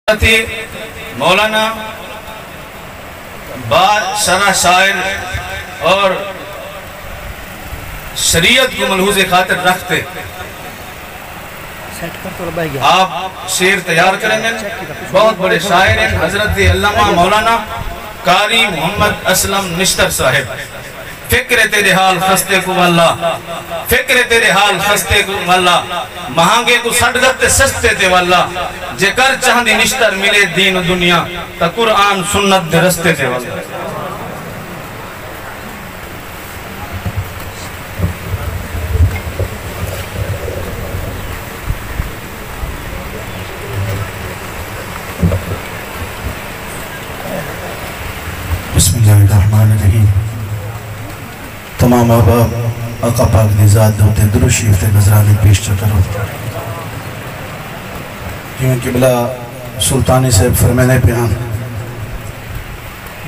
تھی مولانا با شرح شاعر اور شریعت کو ملحوظ خاطر رکھتے آپ شعر تیار کریں گے. بہت بڑے شاعر ہیں حضرت علامہ مولانا قاری محمد اسلم نشتر صاحب. فکر تیرے حال خستے کو واللہ، فکر تیرے حال خستے کو واللہ، مہانگے کو سڑگتے سستے تے واللہ، جے کر چاہندی نشتر ملے دین و دنیا تا قرآن سنت دے رستے تے واللہ. بسم اللہ الرحمن الرحیم. تمام احباب آقا پاک دی ذات دوتے درود شریف تے نظرانے پیش کرو. کیوں قبلہ سلطانی صاحب فرمینے پیان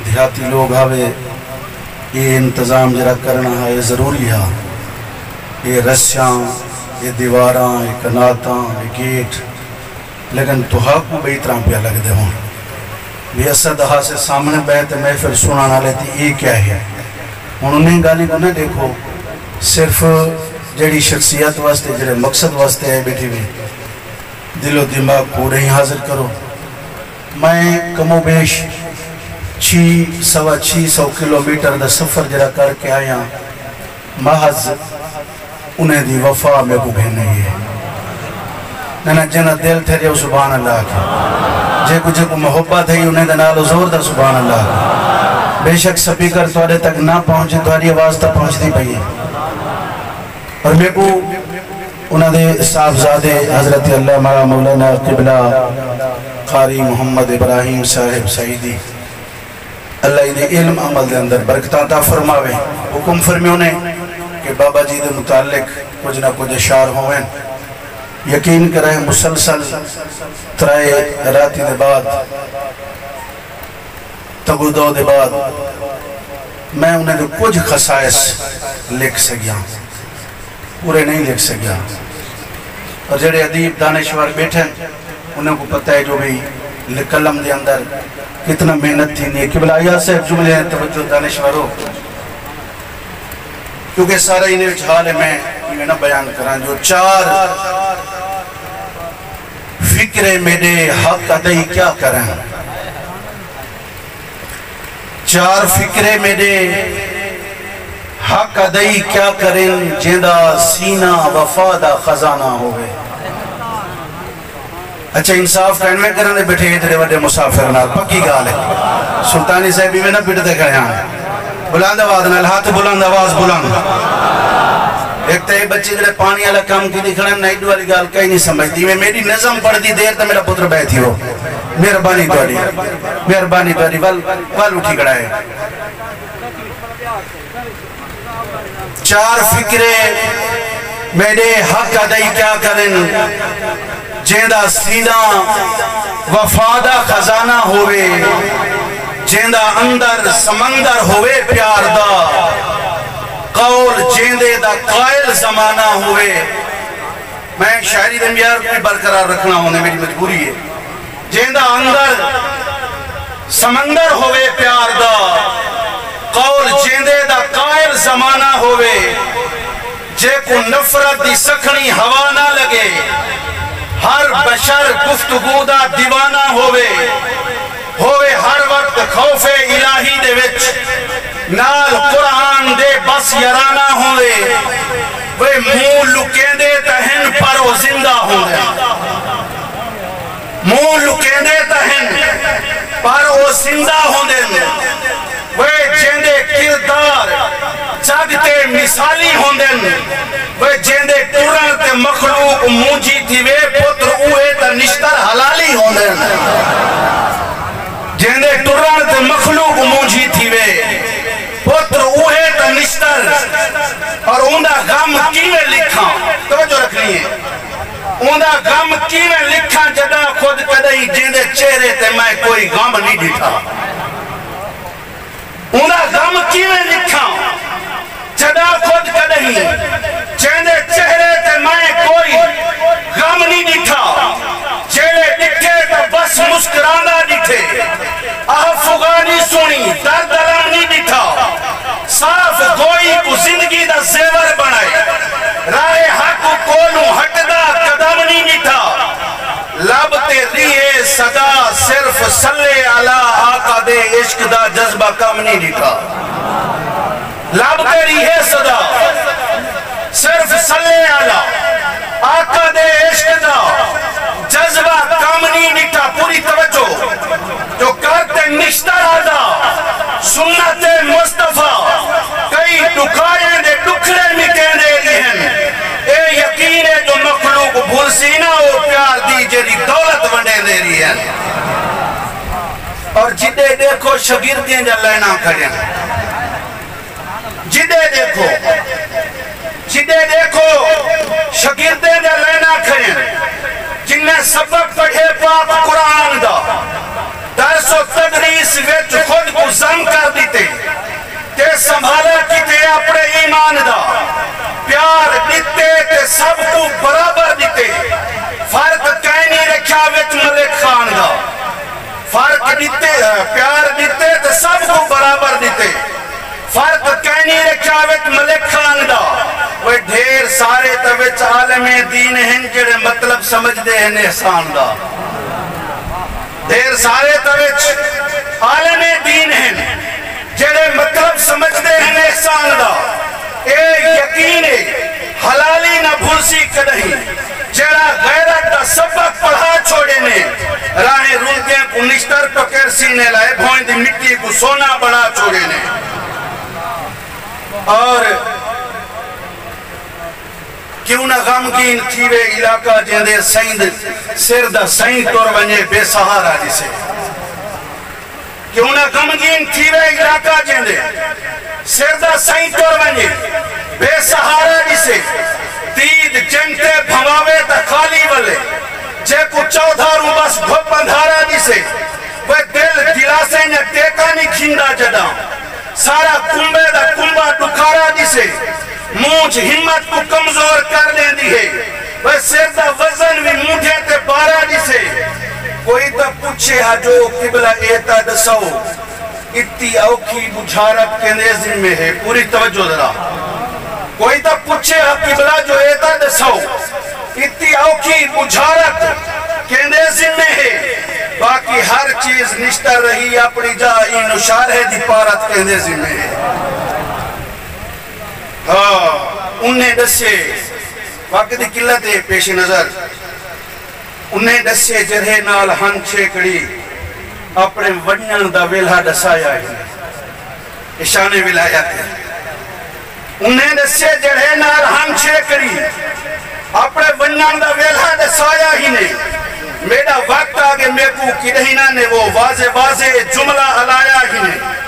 دیہاتی لوگ آوے یہ انتظام جرا کرنا ہے یہ ضروری ہے. یہ رسیاں، یہ دیواراں، یہ کناتاں، یہ گیٹ، لیکن تو حق کو بئی طرح پہ لگ دے ہوں بھی اسد ہاں سے سامنے بیٹھ محفل سنانا لیتی یہ کیا ہے. انہوں نے گالی کو نہ دیکھو صرف جڑی شخصیت واسطے جڑے مقصد واسطے ہے بیٹھی بھی دل و دماغ پورے ہی حاضر کرو. میں کم و بیش 600 کلومیٹر دا سفر جڑا کر کے آیا محض انہیں دی وفا میں کو بھینے ہے نہ جنہ دل تھے جو سبحان اللہ کے جے کو محبت ہے انہیں دنال زور دا سبحان اللہ کے. بے شک سپیکر توڑے تک نہ پہنچے توڑی آواز تا پہنچ دی پئی. اور میں کو انہوں نے صاحبزادے حضرت علامہ مولانا قبلہ قاری محمد ابراہیم صاحب سعیدی اللہ انہیں علم عمل دے اندر برکتاں تا فرماوے. حکم فرمیوں نے کہ بابا جی دے متعلق کچھ نہ کچھ اشار ہوئیں. یقین کریں مسلسل ترائے راتی دے بعد تگو دو دے بعد میں انہیں دے کچھ خصائص لکھ سکیا، پورے نہیں لکھ سکیا. اور جڑے ادیب دانشور بیٹھیں انہیں کو پتہ ہے جو بھی قلم دے اندر کتنا محنت تھی نہیں. قبلہ آیا سے جملے ہیں توجہ دانشور ہو کیونکہ سارا انہیں حال ہے میں نہ بیان کران جو 4 فکرے میرے حق ادائی کیا کریں. 4 فکرے میرے حق ادائی کیا کریں جیندہ سینہ وفادہ خزانہ ہوئے. اچھا انصاف کہنے میں کرنے بیٹھے اتنے وڈے مسافر نال پکی گال ہے. سلطانی صاحبی میں نہ پیٹتے کھڑے ہیں بلند آواز نال ہاتھ بلند آواز بلند. ایک تو یہ بچی جڑے پانی والا کام کی دکھنا نہیں والی گال کہیں نہیں سمجھتی. میں میری نظم پڑھ دی دیر تا میرا پتر بیٹھی ہو. مہربانی توڑی مہربانی توڑی وال اٹھی کڑا ہے. 4 فکرے میرے حق ادائی کیا کریں جیندہ سینہ وفادہ خزانہ ہوئے، جیندہ اندر سمندر ہوئے پیار دا، قول جیندے دا قائل زمانہ ہوئے. میں ایک شاعری دے میار کو برقرار رکھنا ہونے میری مجبوری ہے. جیندہ اندر سمندر ہوئے پیار دا، قول جیندے دا قائل زمانہ ہوئے، جے کو نفرت دی سکھنی ہوا نہ لگے، ہر بشر گفتگو دا دیوانہ ہوئے ہر وقت خوف الہی دے وچ نال قرآن دے بس یرانہ ہوئے وہ منہ لکیں دے تہن پر وہ زندہ ہوئے منہ لکیں دے تہن پر وہ زندہ ہوئے وہ جیندے کردار جگتے مثالی ہوندن وہ جیندے ٹرن تے مخلوق موجی تھی وے پتر اوہے تا نشتر حلالی ہوندن. جیندے ٹرن تے مخلوق موجی تھی وے پتر اوہے تا نشتر. اور اوندہ غم کیویں لکھاں توجہ رکھنی ہے. اوندہ غم کیویں لکھاں جدا خود کدئی جیندے چہرے تے میں کوئی غم نہیں ڈٹھا. اوندہ غم کیویں لکھاں جدا خود کدئی جیندے چہرے تے میں کوئی غم نہیں ڈٹھا. جیڑے ڈٹھے تو بس مسکر دے عشق دا جذبہ کم نہیں ڈٹھا لب تیری ہے صدا صرف صلی علی آقا دے عشق دا جذبہ کم نہیں ڈٹھا پوری توجہ جو کرتے نشتر آدھا سنت مصطفیٰ کئی ڈکھائیں دے ڈکھڑے مکیں دے رہن اے یقین ہے جو مخلوق بھول سینا وہ پیار دی جری دولت ونڈے دے رہی ہے اور جدے دیکھو شگردیں جا لینا کھڑے جدے دیکھو شگردیں جا لینا کھڑے جن نے سبق پڑھے پاک قرآن دا درس و تدریس وچ خود کو زم کر دیتے تے سنبھالا کیتے اپنے ایمان دا پیار دیتے تے سب کو برابر دیتے فرق کہیں نہیں رکھا وچ ملک خان دا فرق دیتے پیار دیتے تے سب کو برابر دیتے فرق کہیں نہیں رکھا وچ ملک خان دا وہ ڈھیر سارے تے وچ عالم دین ہیں جڑے مطلب سمجھ دے ہیں احسان دا ڈھیر سارے تے وچ عالم دین ہیں جڑے مطلب سمجھ دے ہیں احسان دا اے یقین حلالی نہ بھولسی کدہیں جڑا غیرت دا سبق پڑھا چھوڑے نے راہیں رونکیں کو نشتر پکر سینے لائے بھوئیں دی مٹی کو سونا بڑا چھوڑے نے اور کیوں نہ غمگین تھیوے علاقہ جیندے سیند سر دا سیند طور بنجے بے سہارا جسے کیوں نہ غمگین تھیوے علاقہ جیندے سر دا سیند طور بنجے بے سہارا جسے دید جنتے بھواوے تا خالی والے جے کو چودھاروں بس بھپ اندھارا جسے وہ دل دلاسے نے ٹیکا نہیں کھیندا جدا سارا کنبے دا کنبا ڈکھارا جسے مونچ ہمت کو کمزور کر لیں دی ہے وہ سر دا وزن بھی مونٹھے تے بارا جسے کوئی تا پوچھے ہا جو قبلہ ایتا دسو اتنی اوکھی بجھارت کے نیزن میں ہے پوری توجہ ذرا کوئی تا پوچھے ہا قبلہ جو ایتا دسو اتنی اوکھی بجھارت کے نیزن میں ہے باقی ہر چیز نشتہ رہی اپنی جا این اشارہ دی پارت کے نیزن میں ہے انہیں دسے وقت قلت پیش نظر انہیں دسے جرہے نال ہن چھیکڑی اپنے ونیان دا ویلہ دسایا ہے اشانے ولایت ہے انہیں دسے جرہے نال ہن چھیکڑی اپنے ونیان دا ویلہ دسایا ہی نہیں میرا وقت آگے میں کو کدہینہ نے وہ واضح جملہ علایا ہی نہیں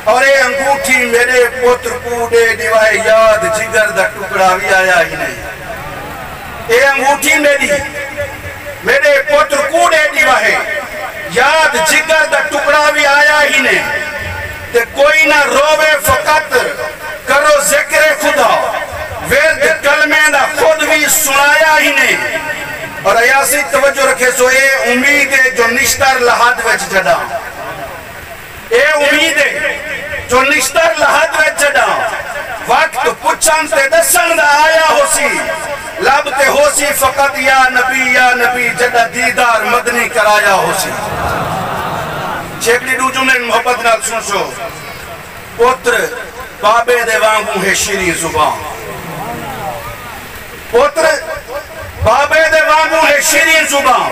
اور اے انگوٹھی میرے پتر کو دے دیوائے یاد جگر دا ٹکڑا بھی آیا ہی نہیں اے انگوٹھی میرے پتر کو دے دیوائے یاد جگر دا ٹکڑا بھی آیا ہی نہیں تے کوئی نہ روے فقط کرو ذکر خدا ورد کلمے دا خود بھی سنایا ہی نہیں اور ایاسی توجہ رکھے سو اے امید ہے جو نشتر لحاد وچ جڑا اے امید ہے جو نشتر لحد میں جڑا وقت پچھن تے دسن دا آیا ہو سی لب تے ہو سی فقط یا نبی جڑا دیدار مدنی کرایا ہو سی چھیکڑی دو جملے محبت نال سن سو پتر بابے دے وانگوں ہے شیریں زبان پتر بابے دے وانگوں ہے شیریں زبان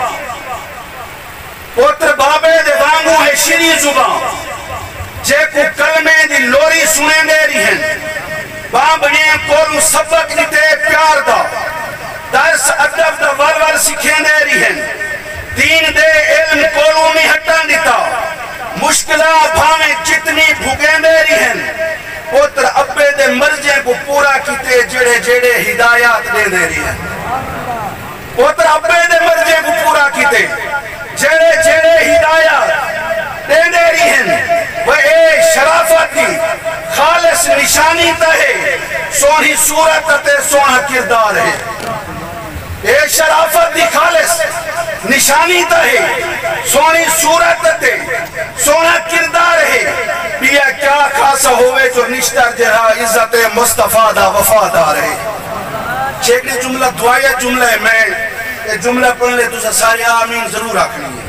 پتر بابے دے وانگوں ہے شیریں زبان جے کو کلمے دی لوری سنے دے رہی ہیں بابنے کولو سبق دیتے پیار دا درس ادب دا والوال سکھیں دے رہی ہیں دین دے علم کولو نہیں ہٹان دیتا مشکلہ بھامیں جتنی بھگیں دے رہی ہیں پتر ابے دے مرجے کو پورا کیتے جڑے ہدایات دے رہی ہیں پتر ابے دے مرجے کو پورا کیتے جڑے ہدایات دے رہی ہیں وہ اے شرافت دی خالص نشانی تا ہے سونی صورت تے سونا کردار ہے اے شرافت دی خالص نشانی تا ہے سونی صورت تے سونا کردار ہے پیا کیا خاصا ہوئے جو نشتر جہا عزت مصطفیٰ دا وفادار ہے چھیکڑی جملہ دعائیہ جملہ ہے میں یہ جملہ پڑھ لے تو سارے آمین ضرور رکھنی ہے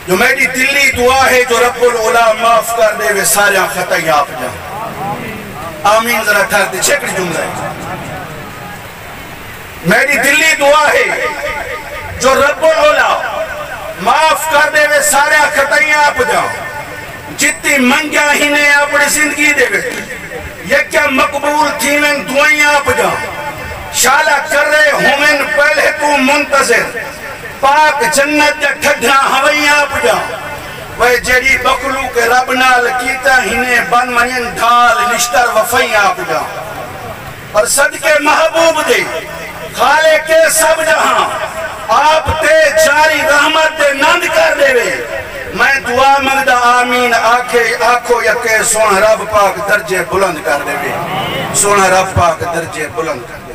جو میری دلی دعا ہے جو رب العلا معاف کر دے وہ سارے خطائی آپ جائیں آمین ذرا تھر دے چھکڑی جملہ ہے میری دلی دعا ہے جو رب العلا معاف کر دے وہ سارے خطائی آپ جائیں جتنی منگیا ہی نے اپنی زندگی دے وے یہ کیا مقبول تھی میں دعائیں آپ جائیں شالا کر رہے ہومن پہلے تو منتظر پاک جنت جا ٹھڈھا ہوائیاں آپ جا وہ جڑی بکلو کے رب نال کیتا ہینے بن منین ڈھال نشتر وفائیاں آپ جا اور صدقے محبوب دے خالق کے سب جہاں آپ تے جاری رحمت دے نند کر دے وے میں دعا مگدہ آمین آکھو یکے سونا رب پاک درجے بلند کر دے وے سونا رب پاک درجے بلند کر دے